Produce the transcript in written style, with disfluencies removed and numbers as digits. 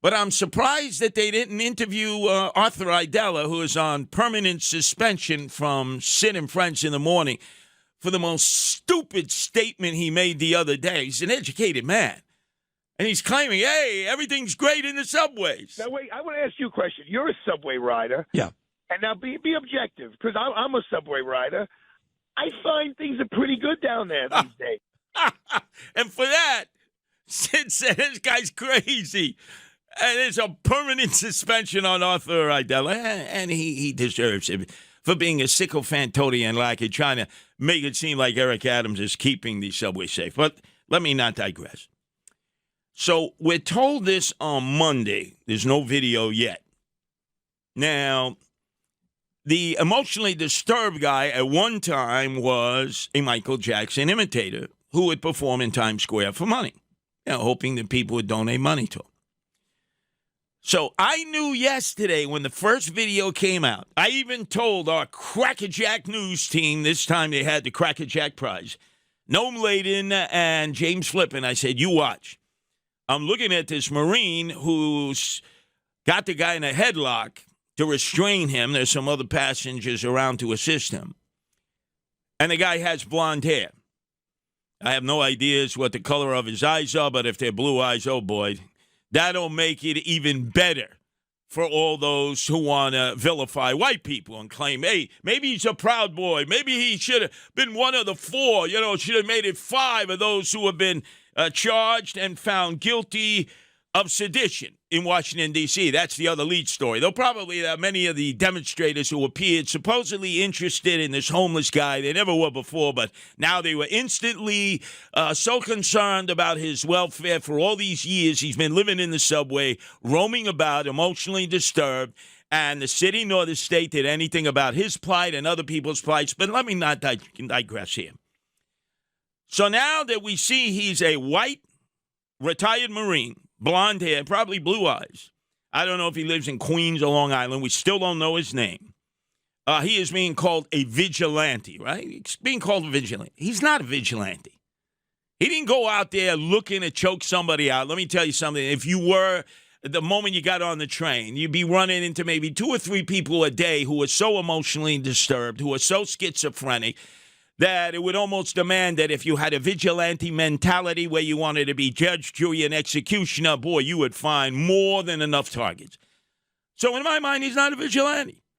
But I'm surprised that they didn't interview Arthur Idella, who is on permanent suspension from Sid and Friends in the Morning, for the most stupid statement he made the other day. He's an educated man. And he's claiming, hey, everything's great in the subways. Now, wait, I want to ask you a question. You're a subway rider. Yeah. And now be objective, because I'm a subway rider. I find things are pretty good down there these days. And for that, Sid said this guy's crazy. And there's a permanent suspension on Arthur Idella, and he deserves it for being a sycophantodian like it, trying to make it seem like Eric Adams is keeping the subway safe. But let me not digress. So we're told this on Monday. There's no video yet. Now, the emotionally disturbed guy at one time was a Michael Jackson imitator who would perform in Times Square for money, hoping that people would donate money to him. So I knew yesterday when the first video came out, I even told our Crackerjack News team, this time they had the Crackerjack Prize, Noam Layden and James Flippin, I said, you watch. I'm looking at this Marine who's got the guy in a headlock to restrain him. There's some other passengers around to assist him. And the guy has blonde hair. I have no idea what the color of his eyes are, but if they're blue eyes, oh boy, that'll make it even better for all those who want to vilify white people and claim, hey, maybe he's a proud boy. Maybe he should have been one of the four, should have made it 5 of those who have been charged and found guilty of sedition in Washington, D.C. That's the other lead story. Though probably many of the demonstrators who appeared supposedly interested in this homeless guy, they never were before, but now they were instantly so concerned about his welfare for all these years. He's been living in the subway, roaming about, emotionally disturbed, and the city nor the state did anything about his plight and other people's plights. But let me not digress here. So now that we see he's a white retired Marine, blonde hair, probably blue eyes. I don't know if he lives in Queens or Long Island. We still don't know his name. He is being called a vigilante, right? He's being called a vigilante. He's not a vigilante. He didn't go out there looking to choke somebody out. Let me tell you something. If you were, the moment you got on the train, you'd be running into maybe 2 or 3 people a day who are so emotionally disturbed, who are so schizophrenic, that it would almost demand that if you had a vigilante mentality where you wanted to be judge, jury, and executioner, boy, you would find more than enough targets. So in my mind, he's not a vigilante.